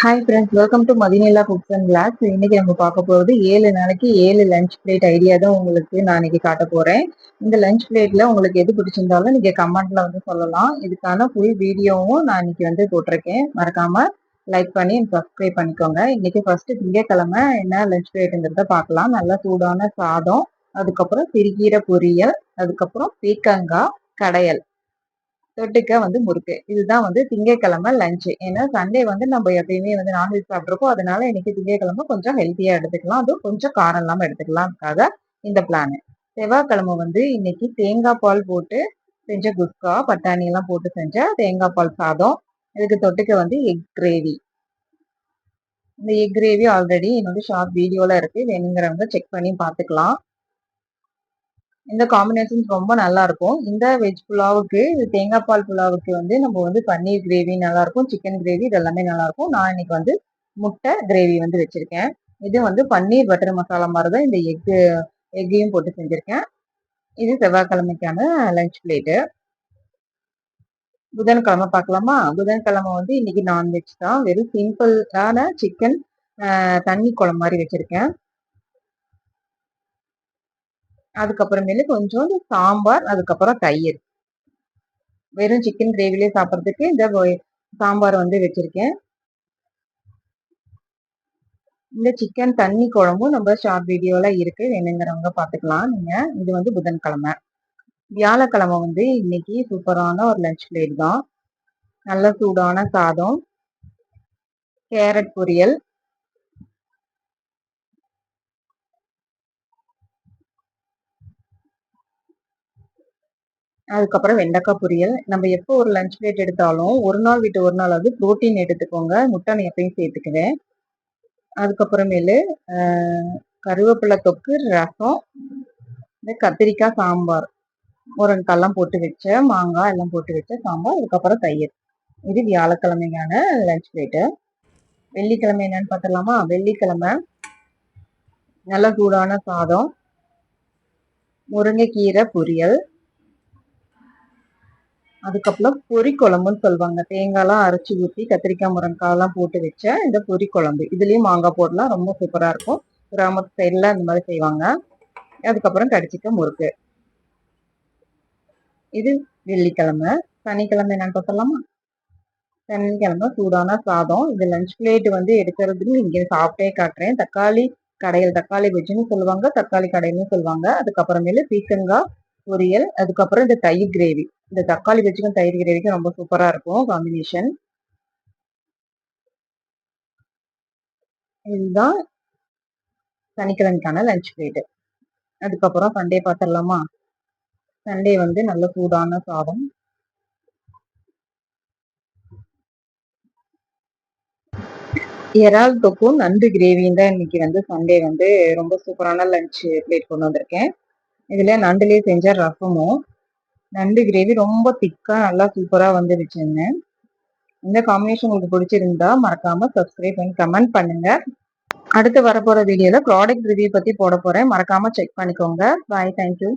Hi friends, welcome to Madhinila cooks and class. இன்னைக்கு நம்ம பார்க்க போகிறது 7 நாளைக்கு 7 லஞ்ச் பிளேட் ஐடியா தான் உங்களுக்கு நான் இன்னைக்கு காட்ட போகிறேன். இந்த லஞ்ச் பிளேட்டில் உங்களுக்கு எது பிடிச்சிருந்தாலும் நீங்கள் கமெண்ட்ல வந்து சொல்லலாம். இதுக்கான ஃபுல் வீடியோவும் நான் இன்னைக்கு வந்து போட்டிருக்கேன். மறக்காம லைக் பண்ணி சப்ஸ்கிரைப் பண்ணிக்கோங்க. இன்னைக்கு ஃபர்ஸ்ட் திங்கக்கிழமை என்ன லஞ்ச் பிளேட்டுங்கிறத பார்க்கலாம். நல்லா சூடான சாதம், அதுக்கப்புறம் சிறுகீரை பொரியல், அதுக்கப்புறம் பீக்கங்காய் கடையல், தொட்டுக்க வந்து முறுக்கு. இதுதான் வந்து திங்கட்கிழமை லஞ்சு. ஏன்னா சண்டே வந்து நம்ம எப்பயுமே வந்து நான்வெஜ் சாப்பிட்ருக்கோம். அதனால இன்னைக்கு திங்கட்கிழமை கொஞ்சம் ஹெல்த்தியா எடுத்துக்கலாம். அதுவும் கொஞ்சம் காரம் இல்லாம எடுத்துக்கலாம்க்காக இந்த பிளான். செவ்வாய்க்கிழமை வந்து இன்னைக்கு தேங்காய் பால் போட்டு செஞ்ச குஸ்கா, பட்டாணி எல்லாம் போட்டு செஞ்ச தேங்காய் பால் சாதம். இதுக்கு தொட்டுக்க வந்து எக் கிரேவி. இந்த எக் கிரேவி ஆல்ரெடி என்னோட ஷார்ட் வீடியோல இருக்கு. வேணுங்கிறவங்க செக் பண்ணி பார்த்துக்கலாம். இந்த காம்பினேஷன்ஸ் ரொம்ப நல்லா இருக்கும். இந்த வெஜ் புலாவுக்கு, தேங்காய் பால் புலாவுக்கு வந்து நம்ம வந்து பன்னீர் கிரேவி நல்லா இருக்கும், சிக்கன் கிரேவி இது எல்லாமே நல்லா இருக்கும். நான் இன்னைக்கு வந்து முட்டை கிரேவி வந்து வச்சிருக்கேன். இது வந்து பன்னீர் பட்டர் மசாலா மாதிரி தான் இந்த எக்கையும் போட்டு செஞ்சிருக்கேன். இது செவ்வாய்க்கிழமைக்கான லஞ்ச் பிளேட்டு. புதன்கிழமை பார்க்கலாமா? புதன்கிழமை வந்து இன்னைக்கு நான்வெஜ் தான். வெறும் சிம்பிளான சிக்கன் தண்ணி குழம்பு மாதிரி வச்சிருக்கேன். அதுக்கப்புறமேலு கொஞ்சோண்டு சாம்பார், அதுக்கப்புறம் தயிர். வெறும் சிக்கன் கிரேவிலே சாப்பிட்றதுக்கு இந்த சாம்பார் வந்து வச்சிருக்கேன். இந்த சிக்கன் தண்ணி குழம்பும் நம்ம ஷார்ட் வீடியோல இருக்கு, வேணுங்கிறவங்க பார்த்துக்கலாம் நீங்க. இது வந்து புதன்கிழமை. வியாழக்கிழமை வந்து இன்னைக்கு சூப்பரான ஒரு லஞ்ச் பிளேட் தான். நல்ல சூடான சாதம், கேரட் பொரியல், அதுக்கப்புறம் வெண்டைக்காய் பொரியல். நம்ம எப்போ ஒரு லஞ்ச் பிளேட் எடுத்தாலும் ஒரு நாள் விட்டு ஒரு நாள் அது புரோட்டீன் எடுத்துக்கோங்க. முட்டை எப்பயும் சேர்த்துக்குவேன். அதுக்கப்புறமேலு கருவேப்பிலை தொக்கு, ரசம், இந்த கத்திரிக்காய் சாம்பார், முருங்கைக்காய்லாம் போட்டு வச்ச மாங்காய் எல்லாம் போட்டு வச்ச சாம்பார், அதுக்கப்புறம் தயிர். இது வியாழக்கிழமையான லஞ்ச் பிளேட்டு. வெள்ளிக்கிழமை என்னன்னு பார்த்துடலாமா? வெள்ளிக்கிழமை நல்ல சூடான சாதம், முருங்கைக்கீரை பொரியல், அதுக்கப்புறம் பொரி குழம்புன்னு சொல்லுவாங்க. தேங்காய்லாம் அரைச்சி ஊற்றி கத்திரிக்காய் முருங்கைக்காய்லாம் போட்டு வச்ச இந்த பொரி குழம்பு. இதுலேயும் மாங்காய் போடலாம், ரொம்ப சூப்பராக இருக்கும். கிராமத்து சைடில் இந்த மாதிரி செய்வாங்க. அதுக்கப்புறம் கடிச்சிக்க முறுக்கு. இது வெள்ளிக்கிழமை. சனிக்கிழமை என்னன்னு பார்த்தலாமா? சனிக்கிழமை சூடான சாதம். இது லஞ்ச் பிளேட் வந்து எடுக்கிறதுக்கு இங்கே சாப்பிட்டே காட்டுறேன். தக்காளி கடையல், தக்காளி பஜ்ஜின்னு சொல்லுவாங்க, தக்காளி கடையல்னு சொல்லுவாங்க. அதுக்கப்புறமேலு பீக்கங்காய் பொரியல், அதுக்கப்புறம் இந்த தயிர் கிரேவி. இந்த தக்காளி பஜ்ஜிக்கும் தயிர் கிரேவிக்கும் ரொம்ப சூப்பரா இருக்கும் காம்பினேஷன். இதுதான் சனிக்கிழமைக்கான லஞ்ச் பிளேட். அதுக்கப்புறம் சண்டே பார்த்துடலாமா? சண்டே வந்து நல்ல சூடான சாதம், இறால் தொக்கும் நண்டு கிரேவியும் தான் இன்னைக்கு வந்து சண்டே வந்து ரொம்ப சூப்பரான லஞ்ச் பிளேட் கொண்டு வந்திருக்கேன். இதுல நண்டுலேயே செஞ்ச ரசமும், நண்டு கிரேவி ரொம்ப திக்கா நல்லா சூப்பரா வந்துருச்சுங்க. இந்த காம்பினேஷன் உங்களுக்கு பிடிச்சிருந்தா மறக்காம சப்ஸ்கிரைப் பண்ணி கமெண்ட் பண்ணுங்க. அடுத்து வரப்போற வீடியோல ப்ராடக்ட் ரிவ்யூ பத்தி போட போறேன், மறக்காம செக் பண்ணிக்கோங்க. பாய், தேங்க்யூ.